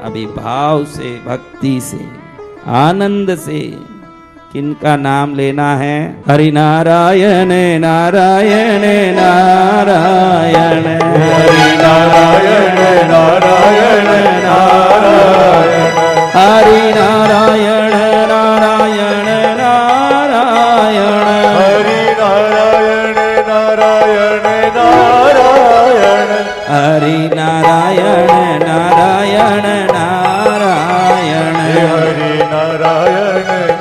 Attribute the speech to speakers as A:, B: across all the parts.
A: अभी भाव से, भक्ति से, आनंद से किनका नाम लेना है? हरि नारायण नारायण नारायण,
B: हरि नारायण नारायण नारायण,
A: हरि नारायण नारायण नारायण,
B: हरि नारायण नारायण नारायण,
A: हरि नारायण नारायण नारायण,
B: हरि नारायण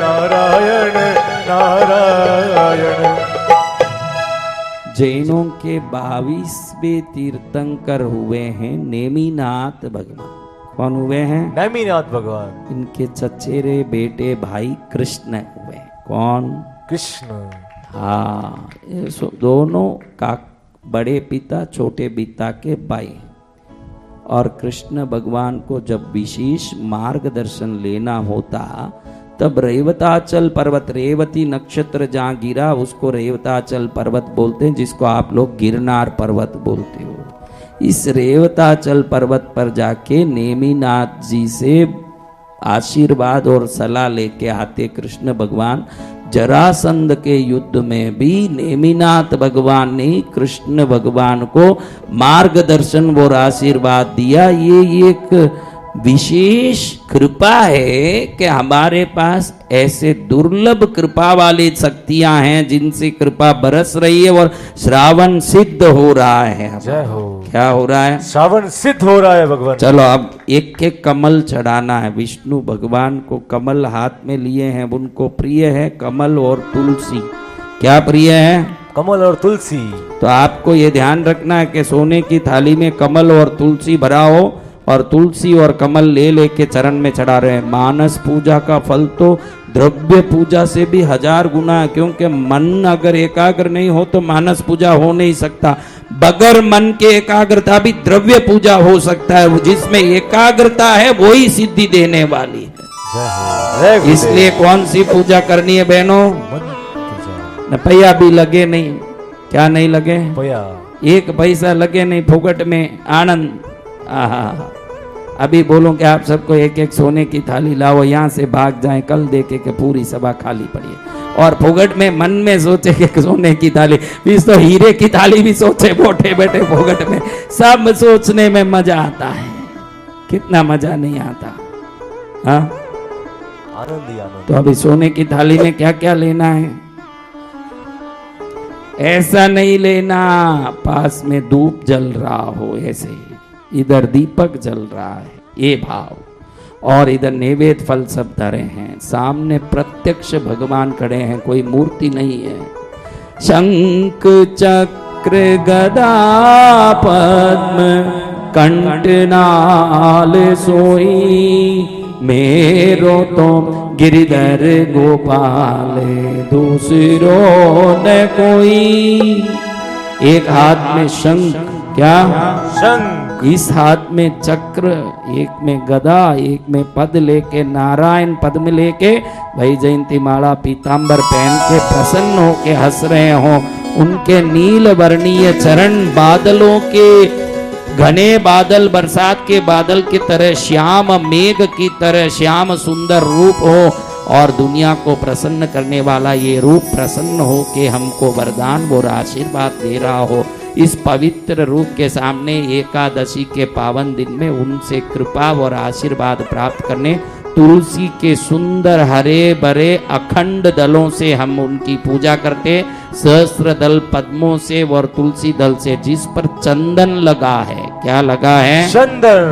B: नारायण नारायण।
A: जैनों के 22वें तीर्थंकर हुए हैं नेमिनाथ भगवान। कौन हुए हैं?
B: नेमिनाथ भगवान।
A: इनके चचेरे बेटे भाई कृष्ण हुए। कौन?
B: कृष्ण।
A: हाँ, ये दोनों का बड़े पिता छोटे पिता के भाई। और कृष्ण भगवान को जब विशेष मार्गदर्शन लेना होता तब रेवताचल पर्वत, रेवती नक्षत्र जहाँ गिरा उसको रेवताचल पर्वत बोलते हैं, जिसको आप लोग गिरनार पर्वत बोलते हो। इस रेवताचल पर्वत पर जाके नेमिनाथ जी से आशीर्वाद और सलाह लेके आते कृष्ण भगवान। जरासंध के युद्ध में भी नेमिनाथ भगवान ने कृष्ण भगवान को मार्गदर्शन और आशीर्वाद दिया। ये एक विशेष कृपा है कि हमारे पास ऐसे दुर्लभ कृपा वाली शक्तियां हैं जिनसे कृपा बरस रही है और श्रावण सिद्ध हो रहा है।
B: जय हो।
A: क्या हो रहा है?
B: श्रावण सिद्ध हो रहा है भगवान।
A: चलो अब एक एक कमल चढ़ाना है। विष्णु भगवान को कमल हाथ में लिए हैं, उनको प्रिय है कमल और तुलसी। क्या प्रिय है?
B: कमल और तुलसी।
A: तो आपको ये ध्यान रखना है कि सोने की थाली में कमल और तुलसी भरा हो और तुलसी और कमल ले लेके चरण में चढ़ा रहे हैं। मानस पूजा का फल तो द्रव्य पूजा से भी 1000 गुना है, क्योंकि मन अगर एकाग्र नहीं हो तो मानस पूजा हो नहीं सकता। बगैर मन के एकाग्रता भी द्रव्य पूजा हो सकता है। जिसमें एकाग्रता है वही सिद्धि देने वाली है। इसलिए कौन सी पूजा करनी है बहनों? पैया भी लगे नहीं। क्या नहीं लगे?
B: पैया।
A: 1 पैसा लगे नहीं, फुकट में आनंद। आहा, अभी बोलो कि आप सबको एक एक सोने की थाली लाओ, यहाँ से भाग जाएं, कल देखे कि पूरी सभा खाली पड़ी है। और फुगट में मन में सोचे कि सोने की थाली, इस तो हीरे की थाली भी सोचे बैठे बैठे फुगट में। सब सोचने में मजा आता है, कितना मजा नहीं आता। हाँ,
B: आनंद ही आनंद।
A: तो अभी सोने की थाली में क्या क्या लेना है? ऐसा नहीं लेना पास में धूप जल रहा हो, ऐसे इधर दीपक जल रहा है, ये भाव। और इधर नैवेद्य फल सब धरे हैं, सामने प्रत्यक्ष भगवान खड़े हैं, कोई मूर्ति नहीं है। शंख चक्र गदा पद्म कंठनाल सोई, मेरो तो गिरिधर गोपाल दूसरो न कोई। एक हाथ में शंख, क्या
B: शंख,
A: इस हाथ में चक्र, एक में गदा, एक में पद लेके, नारायण पद में लेके भाई जयंती माला पीतांबर पहन के प्रसन्न हो के हंस रहे हो। उनके नील वर्णीय चरण बादलों के, घने बादल, बरसात के बादल की तरह, श्याम मेघ की तरह श्याम सुंदर रूप हो और दुनिया को प्रसन्न करने वाला ये रूप प्रसन्न हो के हमको वरदान और आशीर्वाद दे रहा हो। इस पवित्र रूप के सामने एकादशी के पावन दिन में उनसे कृपा और आशीर्वाद प्राप्त करने तुलसी के सुंदर हरे भरे अखंड दलों से हम उनकी पूजा करते, सहस्त्र दल पद्मों से और तुलसी दल से, जिस पर चंदन लगा है। क्या लगा है?
B: चंदन।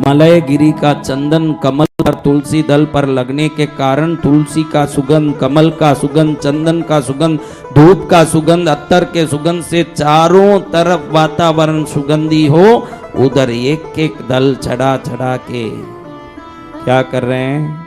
A: मलय गिरी का चंदन कमल पर तुलसी दल पर लगने के कारण तुलसी का सुगंध, कमल का सुगंध, चंदन का सुगंध, धूप का सुगंध, अत्तर के सुगंध से चारों तरफ वातावरण सुगंधी हो। उधर एक एक दल चढ़ा चढ़ा के क्या कर रहे हैं?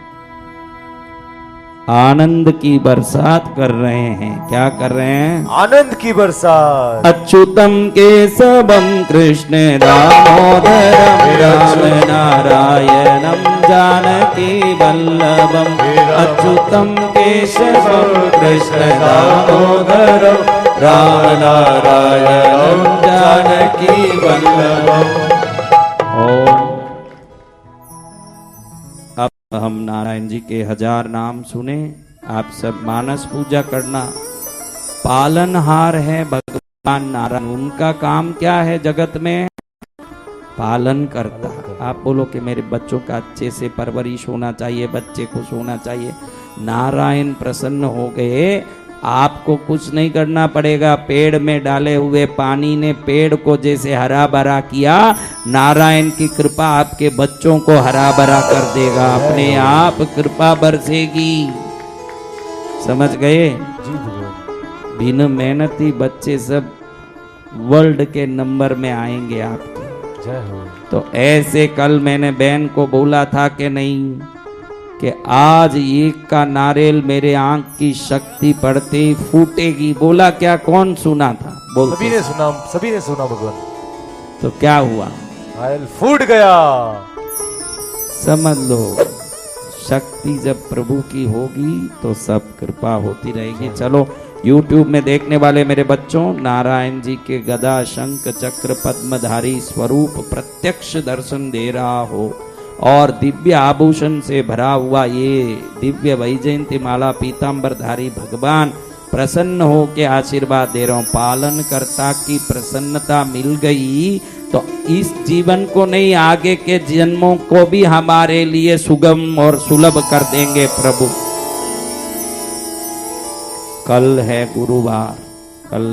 A: आनंद की बरसात कर रहे हैं। क्या कर रहे हैं?
B: आनंद की बरसात।
A: अच्युतम केशवम कृष्ण दामोदरम राम नारायणम जानकी वल्लभम। अच्युतम केशवम कृष्ण दामोदरम राम नारायणम जानकी वल्लभम। ओम हम नारायण जी के 1000 नाम सुने। आप सब मानस पूजा करना। पालनहार है भगवान नारायण, उनका काम क्या है जगत में? पालन करता। आप बोलो कि मेरे बच्चों का अच्छे से परवरिश होना चाहिए, बच्चे खुश होना चाहिए। नारायण प्रसन्न हो गए, आपको कुछ नहीं करना पड़ेगा। पेड़ में डाले हुए पानी ने पेड़ को जैसे हरा भरा किया, नारायण की कृपा आपके बच्चों को हरा भरा कर देगा। अपने आप कृपा बरसेगी। समझ गए?
B: जी भगवान।
A: बिना मेहनती बच्चे सब वर्ल्ड के नंबर में आएंगे आपके।
B: जय हो।
A: तो ऐसे कल मैंने बहन को बोला था कि नहीं, कि आज एक का नारियल मेरे आंख की शक्ति पड़ते ही फूटेगी। बोला क्या? कौन सुना था? बोल।
B: सभी ने सुना भगवान।
A: तो क्या हुआ?
B: नारियल फूट गया।
A: समझ लो, शक्ति जब प्रभु की होगी तो सब कृपा होती रहेगी। चलो, YouTube में देखने वाले मेरे बच्चों, नारायण जी के गदा शंख चक्र पद्मधारी स्वरूप प्रत्यक्ष दर्शन दे रहा हो और दिव्य आभूषण से भरा हुआ ये दिव्य वैजयंती माला पीतांबरधारी भगवान प्रसन्न हो के आशीर्वाद दे रहा हूं। पालन कर्ता की प्रसन्नता मिल गई तो इस जीवन को नहीं, आगे के जन्मों को भी हमारे लिए सुगम और सुलभ कर देंगे प्रभु। कल है गुरुवार, कल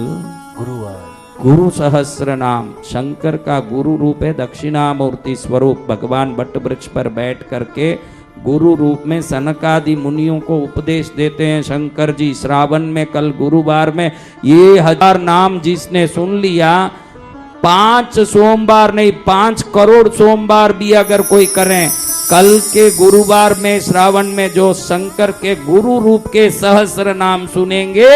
B: गुरुवार।
A: गुरु सहस्र नाम, शंकर का गुरु रूप है, दक्षिणामूर्ति स्वरूप। भगवान वट वृक्ष पर बैठ करके गुरु रूप में सनकादि मुनियों को उपदेश देते हैं शंकर जी। श्रावण में कल गुरुवार में ये 1000 नाम जिसने सुन लिया, 5 सोमवार नहीं 5 करोड़ सोमवार भी अगर कोई करें, कल के गुरुवार में श्रावण में जो शंकर के गुरु रूप के सहस्र नाम सुनेंगे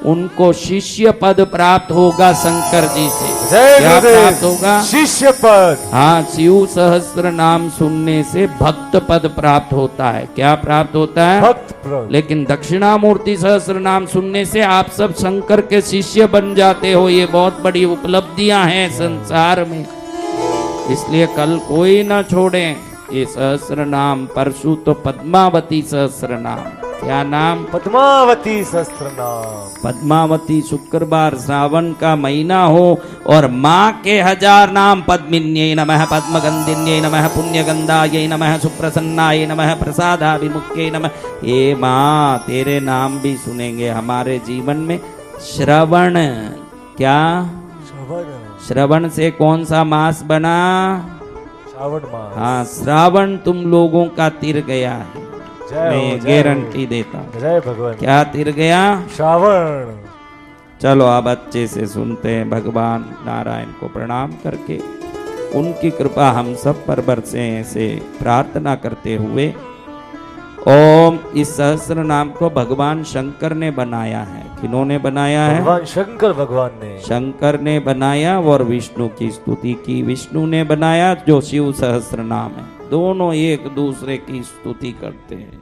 A: उनको शिष्य पद प्राप्त होगा शंकर जी से। क्या प्राप्त होगा?
B: शिष्य पद।
A: हाँ, शिव सहस्र नाम सुनने से भक्त पद प्राप्त होता है। क्या प्राप्त होता है?
B: भक्त पद।
A: लेकिन दक्षिणामूर्ति सहस्र नाम सुनने से आप सब शंकर के शिष्य बन जाते हो। ये बहुत बड़ी उपलब्धियां हैं संसार में, इसलिए कल कोई ना छोड़े ये सहस्र नाम। परसों तो पद्मावती सहस्र नाम। क्या नाम?
B: पद्मावती सहस्त्र नाम।
A: पद्मावती शुक्रवार श्रावण का महीना हो और माँ के 1000 नाम। पद्मिन्यै नमः, पद्मगंधिन्यै नमः, पुण्यगंधायै नमः, सुप्रसन्नायै नमः, प्रसादाभिमुख्यै नमः। हे माँ, तेरे नाम भी सुनेंगे हमारे जीवन में। श्रवण, क्या? श्रवण से कौन सा मास बना? श्रावण मास। हाँ, श्रावण तुम लोगों का तिर गया है, मैं गारंटी देता हूँ।
B: जय भगवान। क्या
A: तिर गया?
B: श्रावण।
A: चलो अब अच्छे से सुनते हैं। भगवान नारायण को प्रणाम करके उनकी कृपा हम सब पर बरसे, ऐसे प्रार्थना करते हुए। ओम, इस सहस्र नाम को भगवान शंकर ने बनाया है। किन्होंने बनाया है?
B: भगवान शंकर भगवान ने।
A: शंकर ने बनाया और विष्णु की स्तुति की। विष्णु ने बनाया जो शिव सहस्र नाम है। दोनों एक दूसरे की स्तुति करते हैं।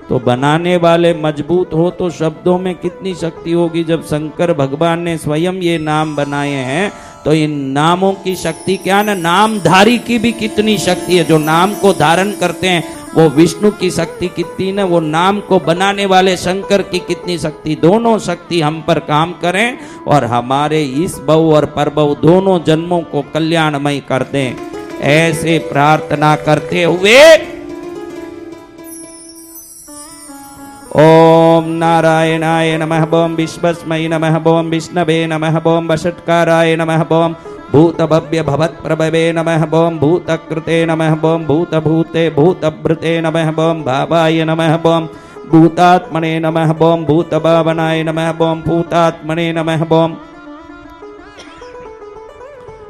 A: तो बनाने वाले मजबूत हो तो शब्दों में कितनी शक्ति होगी। जब शंकर भगवान ने स्वयं ये नाम बनाए हैं तो इन नामों की शक्ति क्या ना, नामधारी की भी कितनी शक्ति है। जो नाम को धारण करते हैं वो विष्णु की शक्ति कितनी ना, वो नाम को बनाने वाले शंकर की कितनी शक्ति। दोनों शक्ति हम पर काम करें और हमारे इस भव और परभव दोनों जन्मों को कल्याणमय कर दें, ऐसे प्रार्थना करते हुए ओम नारायणाय नमः, ओम विश्वस्मै नमः, ओम विष्णवे नमः, ओम वषट्काराय नमः, ओम भूतभव्य भवत्प्रभवे नमः, ओम भूतकृते नमः, ओम भूतभूते भूतभृते नमः, ओम भावाय नमः, ओम भूतात्मने नमः, ओम भूतभावनाय नमः, ओम भूतात्मने नमः, ओम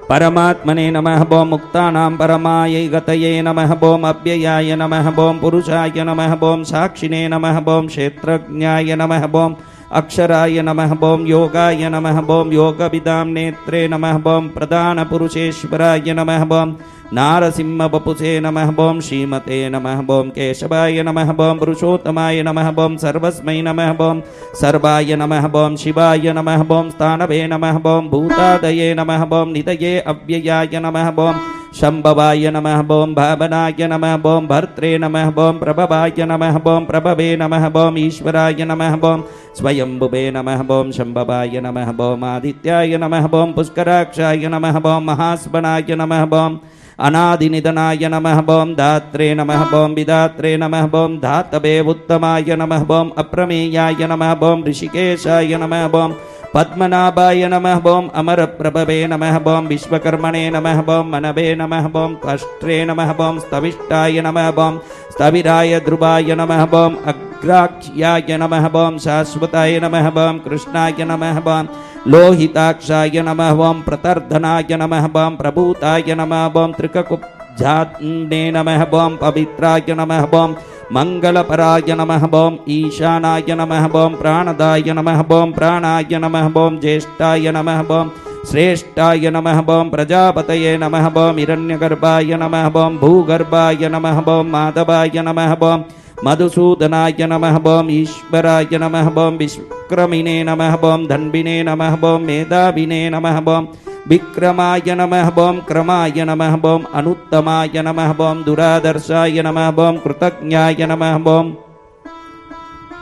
A: परमात्मने नमः, ओम मुक्तानां परमायै गतये नमः, ओम अव्ययाय नमः, ओम पुरुषाय नमः, ओम साक्षिणे नमः, ओम क्षेत्रज्ञाय नमः, ओम अक्षराय नमः, ओम योगाय नमः, ओम योगविदां नेत्रे नमः, ओम प्रधान पुरुषेश्वराय नमः, ओम नारसिंह बपुसे नमः बोम श्रीमते नमः बोम केशवाय नमः बोम पुरुषोत्तमाय नमः बोम सर्वस्मै नमः बोम सर्वाय नमः बोम शिवाय नमः बोम स्थानवे नमः बोम भूतादये नमः बोम निधये अव्ययाय नमः बोम शंभवाय नमः बोम भावनाय नमः बोम भर्त्रे नमः बोम प्रभवाय नमः बोम प्रभवे नमः बोम ईश्वराय नमः बोम स्वयंभुवे नमः बोम शंभवाय नमः बोम आदित्याय नमः बोम पुष्कराक्षाय नमः बोम महास्वनाय नमः बोम अनादिनिधनाय नमः बोम धात्रे नमः बोम विधात्रे नमः बोम धातवे उत्तमाय नमः बोम अप्रमेयाय नमः बोम ऋषिकेशाय नमः बोम पद्मनाभाय नमः बोम अमर प्रभवे नमः बोम विश्वकर्मणे नमः बोम मनवे नमः बोम कष्ट्रे नमः बोम स्तविष्टाय नमः बोम स्थविराय ध्रुवाय नमः बोम अग्राक्ष्याय नमः बोम शाश्वताय नमः बोम कृष्णाय नमः बोम लोहिताक्षाय नमः बोम प्रतर्धनाय नमः बोम प्रभूताय नमः बोम त्रिककुब्जात्ने नमः बोम पवित्राय नमः बोम मंगलपराय नमः बोम ईशानाय नमः बोम प्राणदाय नमः बोम प्राणाय नमः बोम ज्येष्ठाय नमः बोम श्रेष्ठाय नमः बोम प्रजापतये नमः बोम हिरण्यगर्भाय नमः बोम भूगर्भाय नमः बोम माधवाय नमः बोम मधुसूदनाय नमः बोम ईश्वराय नमः बोम विश्वक्रमिणे नमः बोम धन्विने नमः बोम मेधाविने नमः बोम विक्रमाय नमः बोम क्रमाय नमः बोम अनुत्तमाय नमः बोम दुरादर्शाय नमः बोम कृतज्ञाय नमः बोम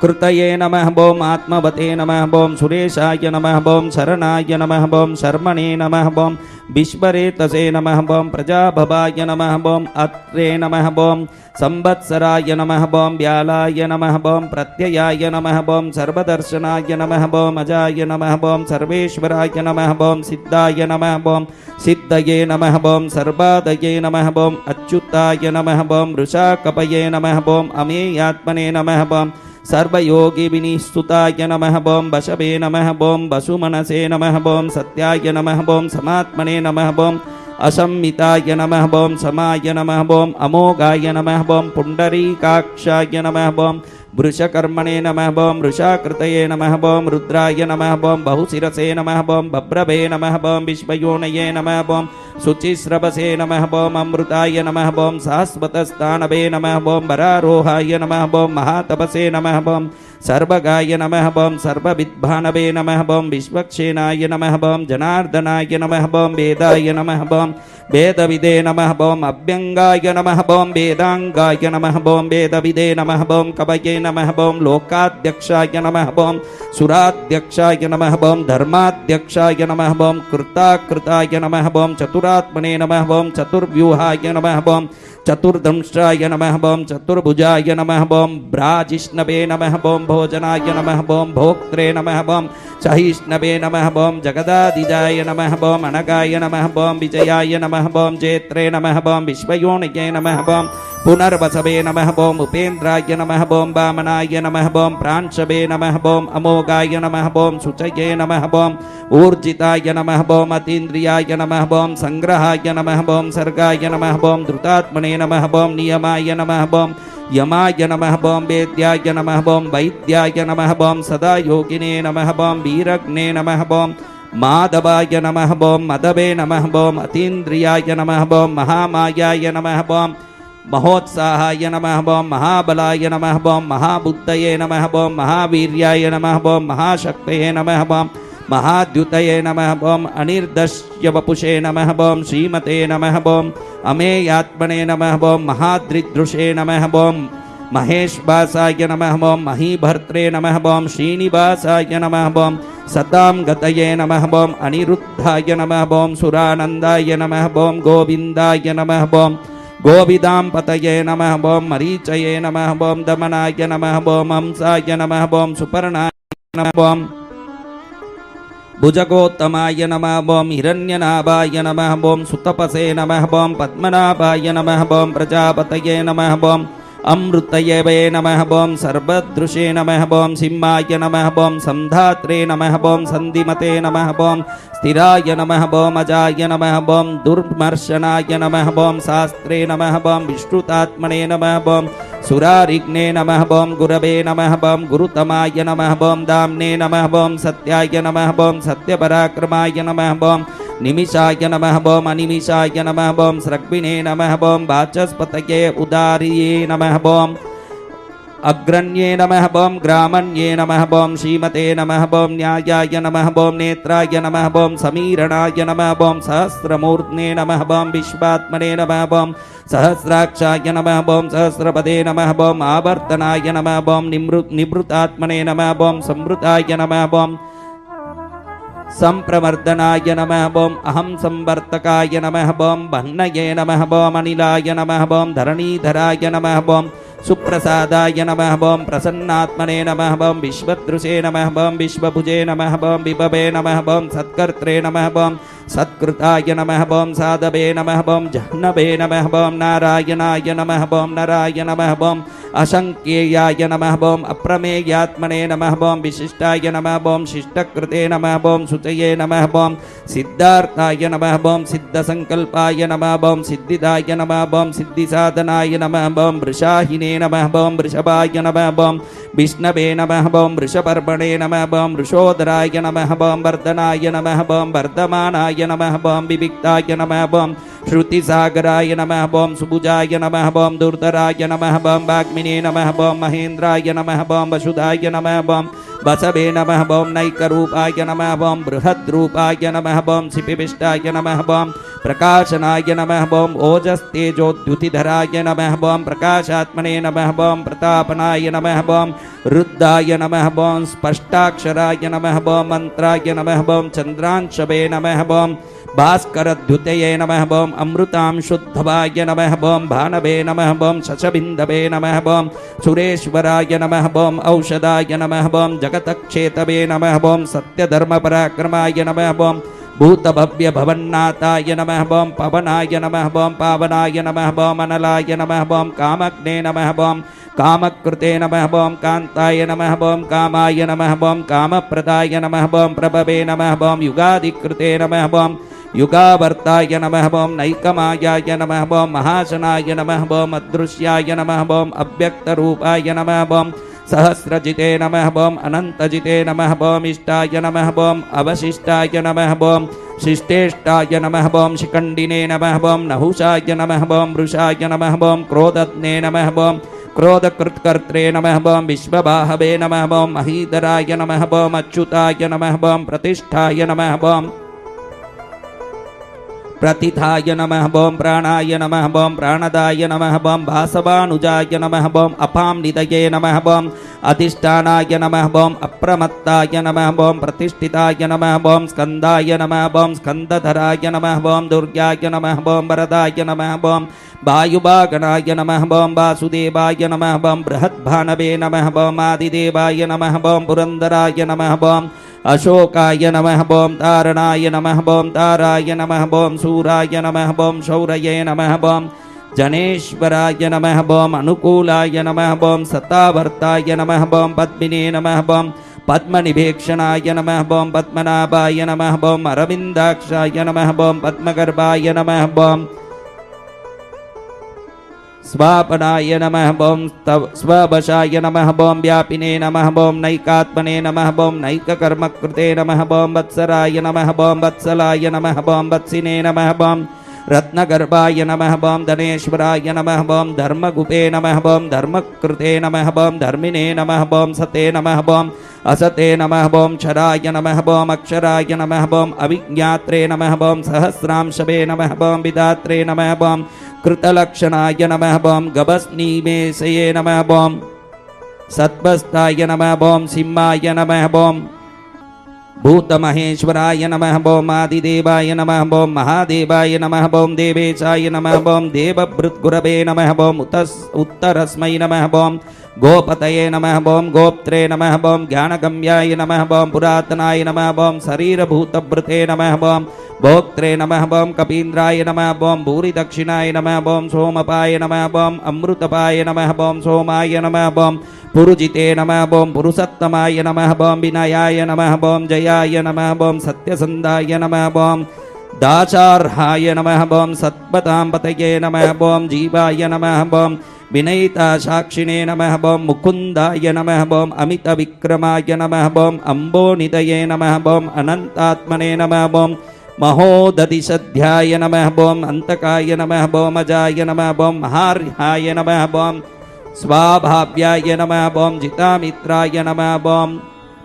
A: कृतये नमः बोम आत्मवते नमः बोम सुरेशाय नमः बोम शरणाय नमः बोम शर्मणे नमः बोम विश्वरेतसे नमः बोम प्रजाभवाय नमः बोम अत्रे नमः बोम संवत्सराय नमः बोम व्यालाय नमः बोम प्रत्ययाय नमः बोम सर्वदर्शनाय नमः बोम अजाय नमः बोम सर्वेश्वराय नमः बोम सिद्धाय नमः बोम सिद्धये नमः बोम सर्वादये नमः बोम अच्युताय नमः बोम वृषाकपये नमः बोम अमेयात्मने नमः बोम सर्वयोगी विनिस्तुताय नमः बोम वशवे नमः बोम वसुमनसे नमः बोम सत्याय नमः बोम समात्मने नमः बोम असंमिताय नमः बोम समाय नमः बोम अमोघाय नमः बोम पुंडरीकाक्षाय नमः बोम वृषकर्मणे नमः बोम वृषाकृतये नमः बोम रुद्राय नमः बोम बहुशिरसे नमः बोम बभ्रवे नमः बोम विश्वयोनये नमः बोम शुचिस्रवसे नमः बोम अमृताय नमः बोम शाश्वतस्थानवे नमः बोम वरारोहाय नमः बोम महातपसे नमः बोम सर्वगाय नमः बोम सर्वविद्भानवे नमः बोम विश्वक्षेनाय नमः बोम जनार्दनाय नमः बोम वेदाय नमः बोम वेदविदे नमः बोम अभ्यंगाय नमः बोम वेदांगाय नमः बोम वेदविदे नमः बोम कवये नमः बोम लोकाध्यक्षाय नमः बोम सुराध्यक्षाय नमः बोम धर्माध्यक्षाय नमः बोम कृताकृताय नमः बोम चतुरात्मने नमः बोम चतुर्व्यूहाय नमः बोम चतुर्दंष्ट्राय नमः बोम चतुर्भुजाय नमः बोम भ्राजिष्णवे नमः बोम भोजनाय नमः बोम भोक्त्रे नमः बोम सहिष्णवे नमः बोम जगदादिजाय नमः बोम अनगाय नमः बोम विजयाय नमः बोम जेत्रे नमः बोम विश्वयोनिके नमः बोम पुनर्वसवे नमः बोम उपेन्द्राय नमः बोम वामनाय नमः बोम प्रांशवे नमः बोम अमोघाय नमः बोम शुचये नमः बोम ऊर्जिताय नमः बोम अतीन्द्रियाय नमः बोम संग्रहाय नमः बोम सर्गाय नमः बोम धृतात्मने नमः बोम नियमाय नमः बोम यमाय नमः बोम वेद्याय नमः बोम वैद्याय नमः बोम सदा योगिने नमः बोम वीरग्ने नमः बोम माधवाय नमः बोम मदवे नमः बोम अतीन्द्रियाय नमः बोम महामायाय नमः बोम महोत्साहाय नमः बोम महाबलाय नमः बोम महाबुद्धये नमः बोम महावीर्याय नमः बोम महाशक्तये नमः बोम महाद्युतये नमः बोम अनिर्दश्य वपुषे नमः बोम श्रीमते नमः बोम अमेयात्मने नमः बोम महाद्रिदृशे नमः बोम महेशवासाय नमः बोम महीभर्त्रे नमः बोम श्रीनिवासाय नमः बोम सतां गतये नमः बोम अनिरुद्धाय नमः बोम सुरानन्दाय नमः बोम गोविन्दाय नमः बोम गोविदां पतये नमः बोम मरीचये नमः बोम दमनाय नमः बोम हंसाय नमः बोम सुपर्णाय नमः बोम भुजगोत्तमाय नमः बोम हिरण्यनाभाय नमः बोम सुतपसे नमः बोम पद्मनाभाय नमः बोम प्रजापतये नमः बोम अमृतये नमः बोम सर्वदृशे नमः बोम सिंहाय नमः बोम संधात्रे नमः बोम संधिमते नमः बोम स्थिराय नमः बोम अजाय नमः बोम दुर्मर्शनाय नमः बोम शास्त्रे नमः बोम विष्णुतात्मने नमः बोम सुरारिग्ने नमः बोम गुरवे नमः बोम गुरुतमाय नमः बोम दाम्ने नमः बोम सत्याय नमः बोम सत्यपराक्रमाय नमः बोम निमिषाय नमः बम अनिमिषाय नमः बम स्रग्विणे नमः बम वाचस्पतये उदारिये नमः बम अग्रण्ये नमः बम ग्रामण्ये नमः बम श्रीमते नमः बम न्यायाय नमः बम नेत्राय नमः बम समीरणाय नमः बम सहस्रमूर्ध्ने नमः बम विश्वात्मने नमः बम सहस्राक्षाय नमः बम सहस्रपदे नमः बम आवर्तनाय नमः बम निवृतात्मने नमः बम संवृताय नमः बम संप्रवर्धनाय नमः बम अहं संवर्तकाय नमः बम बह्नये नमः बम अनिलाय नमः बम धरणीधराय नमः बम सुप्रसादाय नमः बम प्रसन्नात्मने नमः बम विश्वदृशे नमः बम विश्वभुजे नमः बम विभवे नमः बम सत्कर्त्रे नमः बम सत्कृताय नमः बम साधवे नमः बम जह्नवे नमः बम नारायणाय नमः बम नराय नमः बम असंख्येयाय नमः बम अप्रमेयात्मने नमः बम विशिष्टाय नमः बम शिष्टकृते नमः बम सुचये नमः बम सिद्धार्थाय नमः बम सिद्धसंकल्पाय नमः बम सिद्धिदाय नमः बम सिद्धिसाधनाय नमः बम वृषाहिने नमः बम वृषभाय नमः बम विष्णवे नमः बम वृषपर्वणे नमः बम वृषोदराय नमः बम वर्धनाय नमः बम वर्धमानाय नमः बम विविक्ताय नमः बम श्रुतिसागराय नमः बम सुभुजाय नमः बम दुर्धराय नमः बम वाग्मिने नमः बम महेन्द्राय नमः बम वसुधाय नमः बम बसवे नमः बम नैकरूपाय नमः बम बृहद्रूपाय नमः बम शिपिविष्टाय नमः बम प्रकाशनाय नमः बम ओजस्तेजोद्युतिधराय नमः बम प्रकाशात्मने नमः बम प्रतापनाय नमः बम रुद्राय नमः बम स्पष्टाक्षराय नमः बम मंत्राय नमः बम चंद्रांशवे नमः बम भास्करद्युतये नमः बम अमृतांशुद्धवाय नमः बम भानवे नमः बम शशबिन्दवे नमः बम सुरेश्वराय नमः बम औषधाय नमः बम जगतक्षेतवे नमः बम सत्यधर्मपराक्रमाय नमः बम भूतभव्य भवन्नाथाय नमः बम पवनाय नमः बम पावनाय नमः बम अनलाय नमः बम कामग्ने नमः बम कामकृते नमः बम कान्ताय नमः बम कामाय नमः बम कामप्रदाय नमः बम प्रभवे नमः बम युगादिकृते नमः बम युगावर्ताय नमः बम नैकमायाय नमः बम महाशनाय नमः बम अदृश्याय नमः बम अव्यक्तरूपाय नमः बम सहस्रजिते नमः बम अनन्तजिते नमः बम इष्टाय नमः बम अवशिष्टाय नमः बम शिष्टेष्टाय नमः बम शिखण्डिने नमः बम नहुषाय नमः बम वृषाय नमः बम क्रोधज्ञे नमः बम क्रोधकृत्कर्त्रे नमः बम विश्वबाहवे नमः बम महीधराय नमः बम अच्युताय नमः बम प्रतिष्ठाय नमः बम प्रतिथाय नमः बम प्राणाय नमः बम प्राणदाय नमः बम भासवानुजाय नमः बम अपां निधये नमः बम अधिष्ठानाय नमः बम अप्रमत्ताय नमः बम प्रतिष्ठिताय नमः बम स्कन्दाय नमः बम स्कन्दधराय नमः बम दुर्गाय नमः बम वरदाय नमः बम वायुवागणाय नमः बम वासुदेवाय नमः बम बृहद्भानवे नमः बम आदिदेवाय नमः बम पुरन्दराय नमः बम अशोकाय नमः बम तारणाय नमः बम ताराय नमः बम सूराय नमः बम शौरये नमः बम जनेश्वराय नमः बम अनुकूलाय नमः बम सतावर्ताय नमः बम पद्मिने नमः बम पद्मनिभेक्षणाय नमः बम पद्मनाभाय नमः बम अरविन्दाक्षाय नमः बम पद्मगर्भाय नमः बम स्वापनाय नमः बम स्ववशाय नमः बम व्यापिने नमः बम नैकात्मने नमः बम नैककर्मकृते नमः बम वत्सराय नमः बम वत्सलाय नमः बम वत्सिने नमः बम रत्नगर्भाय नमः बम धनेश्वराय नमः बम धर्मगुपे नमः बम धर्मकृते नमः बम धर्मिणे नमः बम सते नमः बम असते नमः बम क्षराय नमः बम अक्षराय नमः बम अविज्ञात्रे नमः बम सहस्रांशवे नमः बम विदात्रे नमः बम कृतलक्षणाय नमः बम गभस्नीमेशये नमः बम सत्पस्ताय नमः बम सिंहाय नमः बम भूतमहेश्वराय नमः बम आदिदेवाय नमः बम महादेवाय नमः बम देवेशाय नमः बम देवभृद्गुरवे नमः बम उत्तरस्मै नमः बम गोपतये नमः बम गोप्त्रे नमः बम ज्ञानगम्याय नमः बम पुरातनाय नमः बम शरीरभूतभृते नमः बम भोक्त्रे नमः बम कपीन्द्राय नमः बम भूरिदक्षिणाय नमः बम सोमपाय नमः बम अमृतपाय नमः बम सोमाय नमः बम पुरुजिते नमः बम पुरुषोत्तमाय नमः बम विनयाय नमः बम जयाय नमः बम सत्यसन्धाय नमः बम दाचार्हाय नमः बम सत्पताम्पतये नमः बम जीवाय नमः बम विनयिता साक्षिणे नमः बम मुकुन्दाय नमः बम अमितविक्रमाय नमः बम अम्बोनिधये नमः बम अनन्तात्मने नमः बम महोदधिशध्याय नमः बोम अंतकाय नमः बोम अजाय नमः बोम महार्याय नमः बोम स्वाभाव्याय नमः बोम जितामित्राय नमः बोम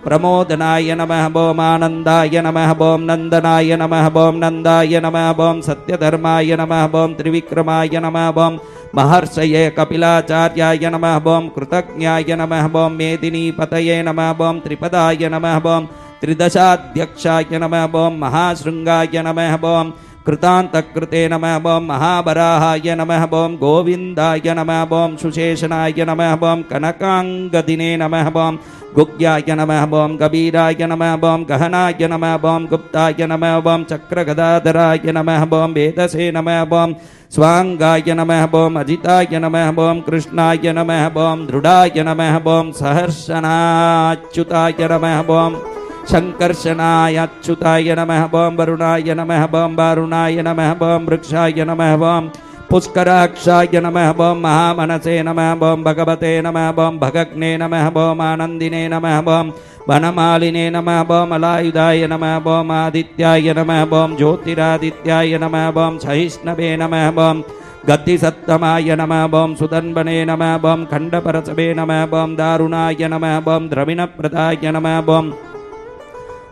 A: प्रमोदनाय नमः बोम आनंदाय नमः बोम नंदनाय नमः बोम नंदाय नमः बोम सत्यधर्माय नमः बोम त्रिविक्रमाय नमः बोम महर्षये कपिलाचार्याय नमः बोम कृतज्ञाय नमः बोम मेदिनीपतये नमः बोम त्रिपदाय नमः बोम त्रिदशाध्यक्षाय नमः बोम महाशृंगाय नमः बोम कृतान्तकृते नमः बोम महाबराहाय नमः बोम गोविंदाय नमः बोम सुशेषनाय नमः बोम कनकांगदिने नमः बोम गुग्याय नमः बोम कबीराय नमः बोम गहनाय नमः बोम गुप्ताय नमः बोम चक्रगदाधराय नमः बोम वेदसे नमः बोम स्वांगाय नमः बोम अजिताय नमः बोम कृष्णाय नमः बोम दृढ़ाय नमः बोम सहर्षणाच्युताय नमः बोम शंकर्षणाय अच्युताय नमः बोम वरुणाय नमः बोम वारुणाय नमः बोम वृक्षाय नमः बोम पुष्कराक्षाय नमः बोम महामनसे नमः बोम भगवते नमः बोम भगग्ने नमः बोम आनंदिने नमः बोम वनमालिने नमः बोम अलायुधाय नमः बोम आदित्याय नमः बोम ज्योतिरादित्याय नमः बोम सहिष्णवे नमः बोम गतिसत्तमाय नमः बोम सुदन्वने नमः बोम खंडपरसवे नमः बोम दारुणाय नमः बोम द्रविणप्रदाय नमः बोम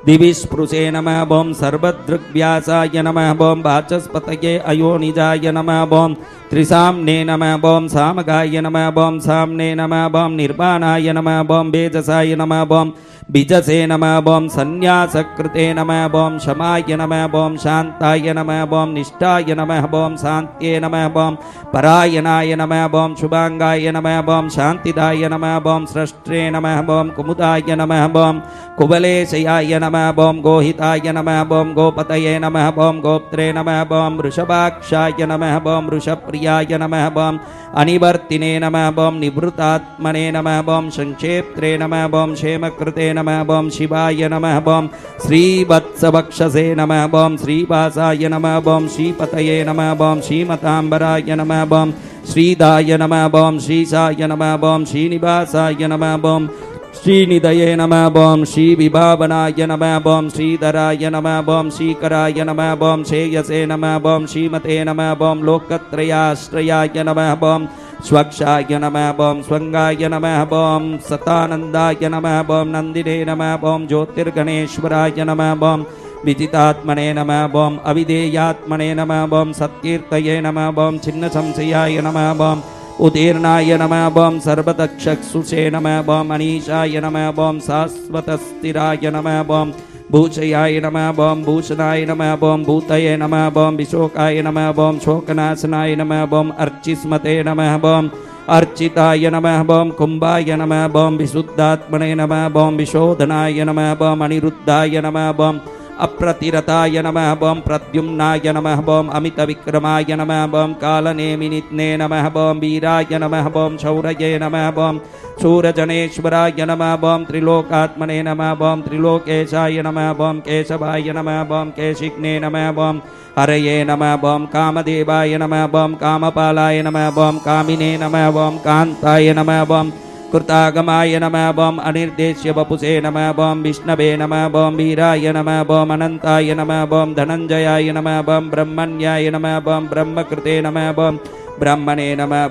A: दिविस्पृशे नमः बोम सर्वदृग्व्यासाय नमः बोम वाचस्पतये अयोनिजाय नमः बोम त्रिसाम्ने नमः बोम सामगाय नमः बोम साम्ने नमः बोम निर्वाणाय नमः बोम वेजसाय नमः बोम बीजसे नमः बोम संन्यासकृते नमः बोम शमाय नमः बोम शान्ताय नमः बोम निष्ठाय नमः बोम शान्त्ये नमः बोम परायणाय नमः बोम शुभांगाय नमः बोम शान्तिदाय नमः बोम स्रष्ट्रे नमः बोम कुमुदाय नमः बोम कुबलेशयाय नमः बोम गोहिताय नमः बोम गोपतये नमः बोम गोप्त्रे नमः बोम वृषभाक्षाय नमः बोम वृषप्रियाय नमः बोम अनिवर्तिने नमः बोम निवृतात्मने नमः बोम संक्षेप्त्रे नमः बोम क्षेमकृते नमः बोम शिवाय नमः बोम श्रीवत्सवक्षसे नमः बोम श्रीवासाय नमः बोम श्रीपतये नमः बोम श्रीमतांबराय नमः बोम श्रीदाय नमः बोम श्रीशाय नमः बोम श्रीनिवासाय नमः बोम श्रीनिधये नमः बोम श्रीविभावनाय नमः बोम श्रीधराय नमः बोम श्रीकराय नमः बोम श्रेयसे नमः बोम श्रीमते नमः बोम लोकत्रयाश्रयाय नमः बोम स्वक्षाय नमः बोम स्वंगाय नमः बोम सतानंदाय नमः बोम नंदिने नमः बोम ज्योतिर्गणेश्वराय नमः बोम विजितात्मने नमः बोम अविधेयात्मने नमः बोम सत्कीर्तये नमः बोम छिन्न संशयाय नमः बोम उदीर्णाय नमः बोम सर्वतक्षुषे नमः बोम अनीशाय नमः बोम शाश्वतस्थिराय नमः बोम भूषयाय नमः बोम भूषणाय नमः बोम भूतये नमः बोम विशोकाय नमः बोम शोकनाशनाय नमः बोम अर्चिस्मते नमः बोम अर्चिताय नमः बोम कुंभाय नमः बोम विशुद्धात्मने नमः बोम विशोधनाय नमः बोम अनिरुद्धाय नमः बोम अप्रतिरताय नमः बोम प्रद्युम्नाय नमः बोम अमितविक्रमाय नमः बोम कालनेमिनित्ने नमः बोम वीराय नमः बोम शौरये नमः बोम शूरजनेश्वराय नमः बोम त्रिलोकात्मने नमः बोम त्रिलोकेशाय नमः बोम केशवाय नमः बोम केशिग्ने नमः बोम हरये नमः बोम कामदेवाय नमः बोम कामपालाय नमः बोम कामिने नमः बोम कान्ताय नमः बोम कृतागमाय नमः बोम अनिर्देश्य वपुषे नमः बोम विष्णवे नमः बोम वीराय नमः बोम अनंताय नमः बोम धनंजयाय नमः बोम ब्रह्मण्याय नमः बोम ब्रह्मकृते नमः बोम ब्रह्मणे नमः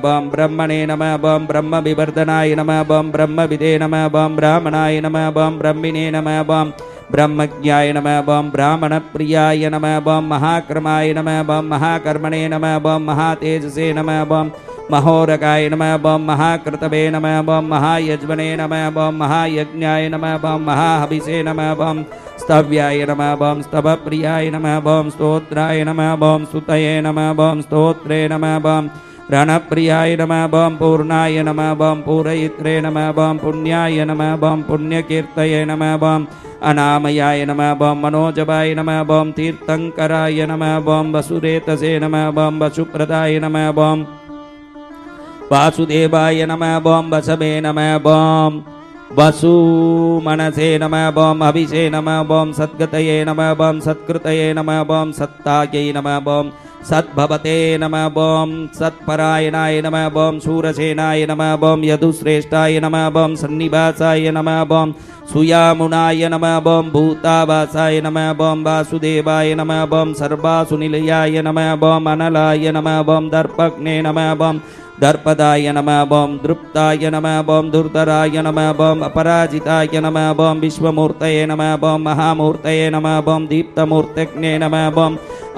A: बोम ब्रह्म विवर्धनाय नमः बोम ब्रह्मविदे नमः बोम ब्राह्मणाय नमः बोम ब्रह्मिणे नमः बोम ब्रह्मज्ञाय नमः बोम ब्राह्मणप्रियाय नमः बोम महाक्रमाय नमः बोम महाकर्मणे नमः बोम महातेजसे नमः बोम महोरगाय नमः बोम महाकृतवे नमः बोम महायज्वने नमः बोम महायज्ञाय नमः बोम महाहविषे नमः बोम स्तव्याय नमः बोम स्तवप्रियाय नमः बोम स्तोत्राय नमः बोम स्तुतये नमः बोम स्तोत्रे नमः बोम रणप्रियाय नमः बोम पूर्णाय नमः बोम पूरयित्रे नमः बोम पुण्याय नमः बोम पुण्यकीर्तये नमः बोम अनामयाय नमः बोम मनोजवाय नमः बोम तीर्थंकराय नमः बोम वसुरेतसे नमः बोम वसुप्रदाय नमः बोम वासुदेवाय नमः बोम वसवे नमः बोम वसुमनसे नमः बोम अभिषे नमः बोम सद्गतये नमः बोम सत्कृतये नमः बोम सत्तायै नमः बोम सद्भवते नमः ॐ सत्परायणाय नमः ॐ शूरसेनाय नमः ॐ यदुश्रेष्ठाय नमः ॐ सन्निवासाय नमः ॐ सुयामुनाय नमः ॐ भूतावासाय नमः ॐ वासुदेवाय नमः ॐ सर्वासुनिलयाय नमः ॐ अनलाय नमः ॐ दर्पग्ने नमः ॐ दर्पदाय नमः ॐ दृप्ताय नमः ॐ दुर्धराय नमः ॐ अपराजिताय नमः ॐ विश्वमूर्तये नमः ॐ महामूर्तये नमः ॐ दीप्तमूर्तज्ञे नमः ॐ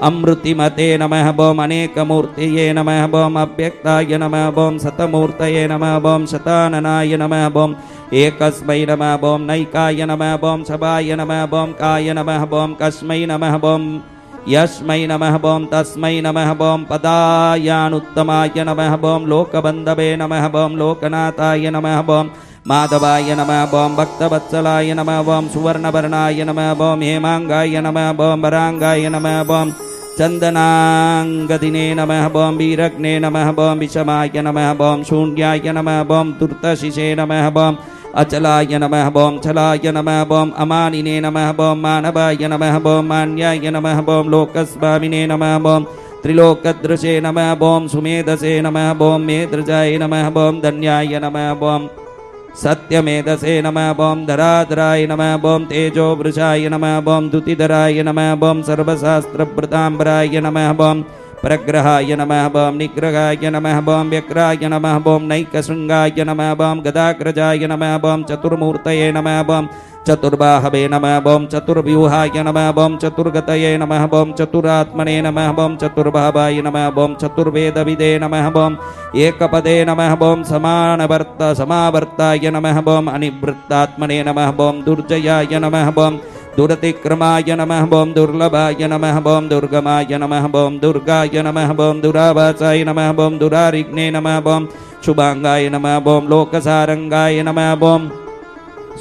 A: अमृतिमते नमः ॐ अनेकमूर्तये नमः ॐ अव्यक्ताय नमः ॐ शतमूर्तये नमः ॐ शताननाय नमः ॐ एकस्मै नमः ॐ नैकाय नमः ॐ शवाय नमः ॐ काय नमः ॐ कस्मै नमः ॐ यस्मै नमः ॐ तस्मै नमः ॐ पदायानुत्तमाय नमः ॐ लोकबन्धवे नमः ॐ लोकनाथाय नमः ॐ माधवाय नमः ॐ भक्तवत्सलाय नमः ॐ सुवर्णवर्णाय नमः ॐ हेमांगाय नमः ॐ वरांगाय नमः ॐ चन्दनांगदिने नमः ॐ वीरग्ने नमः ॐ विषमाय नमः ॐ शून्याय नमः ॐ दुर्तशिषे नमः ॐ अचलाय नमः ॐ चलाय नमः ॐ अमानिने नमः ॐ मानवाय नमः ॐ मान्याय नमः ॐ लोकस्वामिने नमः ॐ त्रिलोकदृशे नमः ॐ सुमेधसे नमः ॐ मेधृजाय नमः ॐ धन्याय नमः ॐ सत्यमेधसे नमः ॐ धराधराय नमः ॐ तेजोवृषाय नमः ॐ द्युतिधराय नमः ॐ सर्वशास्त्रभृताम्बराय नमः ॐ प्रग्रहाय नमः ॐ निग्रहाय नमः ॐ व्यग्राय नमः ॐ नैकशृङ्गाय नमः ॐ गदाग्रजाय नमः ॐ चतुर्मूर्तये नमः ॐ चतुर्बाहवे नमः ॐ चतुर्व्यूहाय नमः ॐ चतुर्गतये नमः ॐ चतुरात्मने नमः ॐ चतुर्भावाय नमः ॐ चतुर्वेदविदे नमः ॐ एकपदे नमः ॐ समावर्ताय नमः ॐ अनिवृत्तात्मने नमः ॐ दुर्जयाय नमः ॐ दुरतिक्रमाय नमः ॐ दुर्लभाय नमः ॐ दुर्गमाय नमः ॐ दुर्गाय नमः ॐ दुरावासाय नमः ॐ दुरारिग्ने नमः ॐ शुभांगाय नमः ॐ लोकसारंगाय नमः ॐ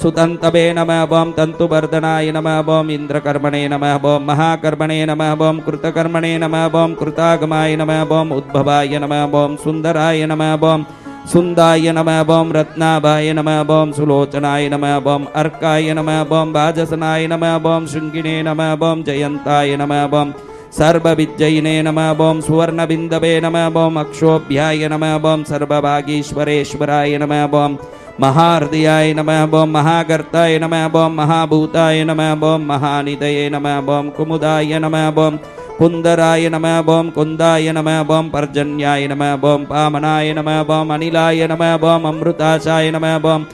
A: सुतंतवे नमः ॐ तंतुवर्धनाय नमः ॐ इंद्रकर्मणे नमः ॐ महाकर्मणे नमः ॐ कृतकर्मणे नमः ॐ कृतागमाय नमः ॐ उद्भवाय नमः ॐ सुंदराय नमः ॐ सुंदाय नमः ॐ रत्नाभाय नमः ॐ सुलोचनाय नमः ॐ अर्काय नमः ॐ वाजसनाय नमः ॐ शृंगिने नमः ॐ जयंताय नमः ॐ सर्वविजयिने नमः ॐ सुवर्णबिन्दवे नमः ॐ अक्षोभ्याय नमः ॐ सर्वभागीश्वरेश्वराय नमः ॐ महाहृदयाय नमः ॐ महागर्ताय नमः ॐ महाभूताय नमः ॐ महानिधये नमः ॐ कुमुदाय नमः ॐ कुंदराय नमः ॐ कुंदाय नमः ॐ पर्जन्याय नमः ॐ पामनाय नमः ॐ अनिलाय नमः ॐ अमृताशाय नमः ॐ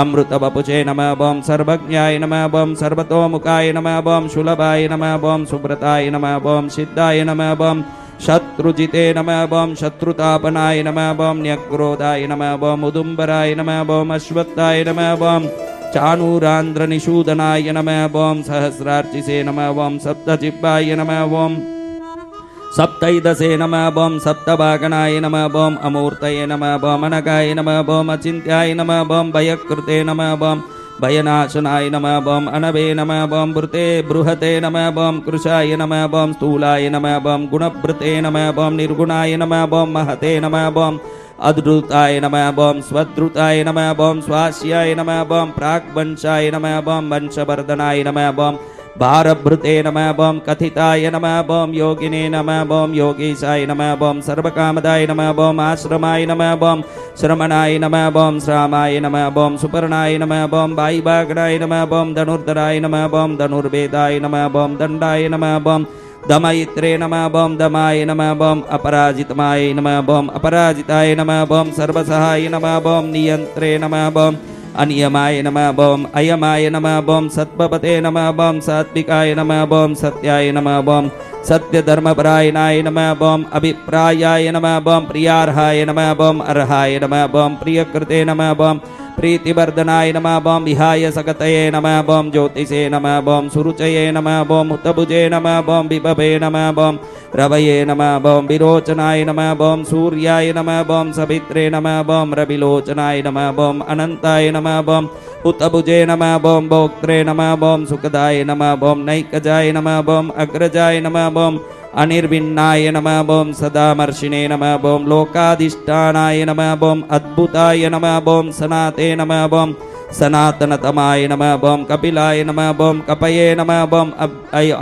A: अमृतवपुषे नमः ॐ सर्वज्ञाय नमः ॐ सर्वतोमुखाय नमः ॐ शुलभाय नमः ॐ सुब्रताय नमः ॐ सिद्धाय नमः ॐ शत्रुजिते नमः ॐ शत्रुतापनाय नमः ॐ न्यग्रोधाय नमः ॐ उदुम्बराय नमः ॐ अश्वत्थाय नमः ॐ चाणूरांध्रनिषूदनाय नमः ॐ सहस्रार्चिसे नमः ॐ सप्तजिह्वाय नमः ॐ सप्तैदसे नमः ॐ सप्तभागनाय नमः ॐ अमूर्तये नमः ॐ अनगाय नमः ॐ अचिन्त्याय नमः ॐ भयकृते नमः ॐ भयनाशनाय नमः ॐ अनवे नमः ॐ भृते बृहते नमः ॐ कृशाय नमः ॐ स्थूलाय नमः ॐ गुणभृते नमः ॐ निर्गुणाय नमः ॐ महते नमः ॐ अद्रुताय नमः ॐ स्वद्रुताय नमः ॐ स्वास्याय नमः ॐ प्राग्वंशाय नमः ॐ वंशवर्धनाय नमः ॐ भारभृते नमः ॐ कथिताय नमः ॐ योगिने नमः ॐ योगीशाय नमः ॐ सर्वकामदाय नमः ॐ आश्रमाय नमः ॐ श्रमणाय नमः ॐ श्रामाय नमः ॐ सुपर्णाय नमः ॐ वायुवागनाय नमः ॐ धनुर्धराय नमः ॐ धनुर्वेदाय नमः ॐ दण्डाय नमः ॐ दमयित्रे नमः ॐ दमाय नमः ॐ अपराजितमाय नमः ॐ अपराजिताय नमः ॐ सर्वसहाय नमः ॐ नियन्त्रे नमः ॐ अनियमाय नमः ॐ अयमाय नमः ॐ सत्पपते नमः ॐ सात्विकाय नमः ॐ सत्याय नमः ॐ सत्यधर्मपरायणाय नमः ॐ अभिप्रायाय नमः ॐ प्रियार्हाय नमः ॐ अर्हाय नमः ॐ प्रियकृते नमः ॐ प्रीतिवर्धनाय नमः ॐ विहाय सकतये नमः ॐ ज्योतिषे नमः ॐ सुरुचये नमः ॐ हुतभुजे नमः ॐ विभवे नमः ॐ रवये नमः ॐ विरोचनाय नमः ॐ सूर्याय नमः ॐ सवित्रे नमः ॐ रविलोचनाय नमः ॐ अनन्ताय नमः ॐ हुतभुजे नमः ॐ भोक्त्रे नमः ॐ सुखदाय नमः ॐ नैकजाय नमः ॐ अग्रजाय नमः ॐ अनिर्विन्नाय नमः ॐ सदामर्शिने नमः ॐ लोकाधिष्ठानाय नमः ॐ अद्भुताय नमः ॐ सनाते नमः ॐ सनातन तमाय नमः बम कपिलाय नमः बम कपये नमः बम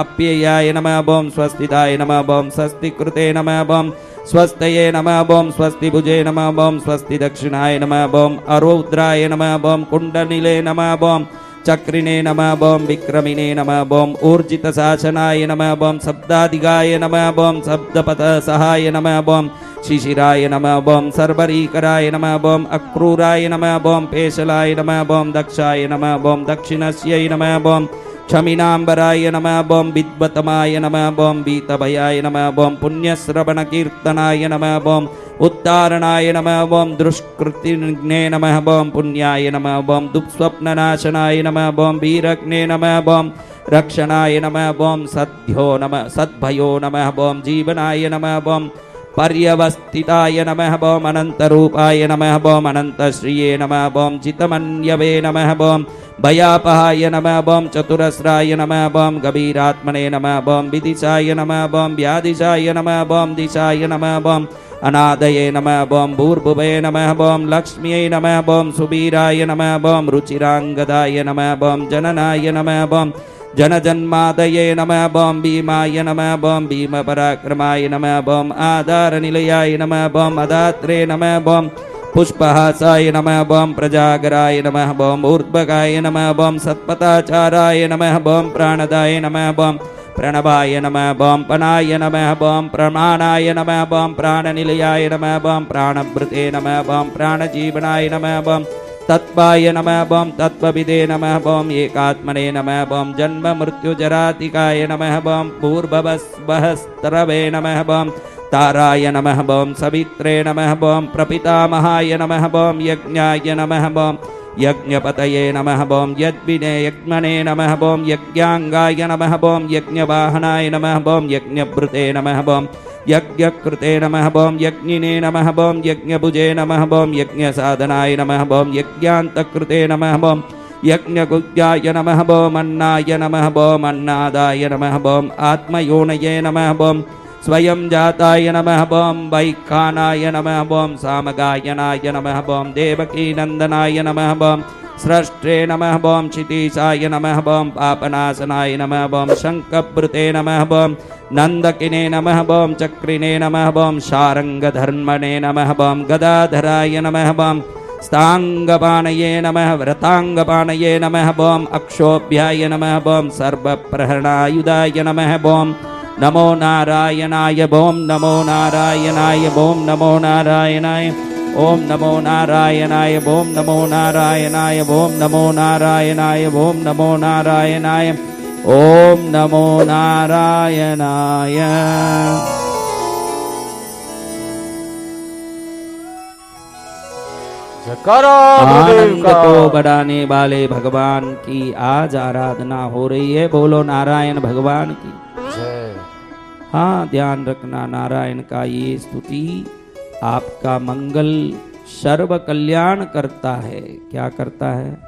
A: अप्ययाय नमः बम स्वस्तिदाय नमः बम स्वस्तिकृते नमः बम स्वस्तये नमः बम स्वस्ति भुजे नमः बम स्वस्ति दक्षिणाय नमः बम अरौद्राय नमः बम कुंडनिले नमः बम चक्रिणे नमः बम विक्रमिणे नमः बम ऊर्जित शासनाय नमः बम शब्दादिगाय नमः बम शब्दपथ सहाय नमः बम शिशिराय नमः बम सर्वरीकराय नमः बम अक्रूराय नमः बम पेशलाय नमः बम दक्षाय नमः बम दक्षिणस्यै नमः बम क्षमिनांबराय नमः बम विद्वतमाय नमः बम वीतभयाय नमः बम पुण्यश्रवण कीर्तनाय नमः बम उत्तारणाय नमः बम दुष्कृतिघ्ने नमः बम पुण्याय नमः बम दुःस्वप्ननाशनाय नमः बम वीरग्ने नमः बम रक्षणाय नमः बम सद्भ्यो नमः सद्भयो नमः बम जीवनाय नमः बम पर्यवस्थिताय नमः बम अनंतरूपाय नमः बम अनंतश्रिये नमः बम चितमन्यवे नमः बम भयापहाय नमः बम चतुरस्राय नमः बम गभीरात्मने नमः बम विदिशाय नमः बम व्यादिशाय नमः बम दिशाय नमः बम अनादये नमः बम भूर्भुवे नमः बम लक्ष्म्यै नमः बम सुबीराय नमः बम रुचिरांगदाय नमः बम जननाय नमः बम जनजन्मादये नमः बम भीमाय नमः बम भीम पराक्रमाय नमः बम आधार निलयाय नमः बम अदात्रे नमः बम पुष्पहासाय नमः बम प्रजागराय नमः बम ऊर्ध्वगाय नमः बम सत्पथाचाराय नमः बम प्राणदाय नमः बम प्रणवाय नमः बम पनाय नमः बम प्रमाणाय नमः बम प्राणनिलयाय नमः बम प्राणभृते नमः बम प्राणजीवनाय नमः बम तत्वाय नमः बम तत्वविदे नमः बम एकात्मने नमः बम जन्म मृत्यु जरातिकाय नमः बम पूर्ववस्वहस्त्रवे नमः बम ताराय नमः बम सवित्रे नमः बम प्रपितामहाय नमः बम यज्ञाय नमः बम यज्ञपतये नमः बम यज्ञिने यज्ञमने नमः बम यज्ञांगाय नमः बम यज्ञवाहनाय नमः बम यज्ञभृते नमः बम यज्ञकृते नमः बम यज्ञिने नमः बम यज्ञभुजे नमः बम यज्ञसाधनाय नमः बम यज्ञान्तकृते नमः बम यज्ञगुज्ञाय नमः बम अन्नाय नमः बम अन्नादाय नमः बम आत्मयोनये नमः बम स्वयं जाताय नमः बम वैखानाय नमः बम सामगायनाय नमः बम देवकी नंदनाय नमः बम स्रष्टे नमः बम क्षितीशाय नमः बम पापनाशनाय नमः बम शंखभृते नमः बम नंदकिने नमः बम चक्रिणे नमः बम शारंगधर्मणे नमः बम गदाधराय नमः बम स्तांगपाणये नमः व्रतांगपाणये नमः बम अक्षोभ्याय नमः बम सर्वप्रहरणायुधाय नमः बम नमो नारायणाय बोम नमो नारायणाय बोम नमो नारायणाय ओम नमो नारायणाय बोम नमो नारायणाय बोम नमो नारायणाय बोम नमो नारायणाय ओम नमो नारायणाय। आनंद को बढ़ाने वाले भगवान की आज आराधना हो रही है। बोलो नारायण भगवान की। हाँ, ध्यान रखना, नारायण का ये स्तुति आपका मंगल सर्व कल्याण करता है। क्या करता है?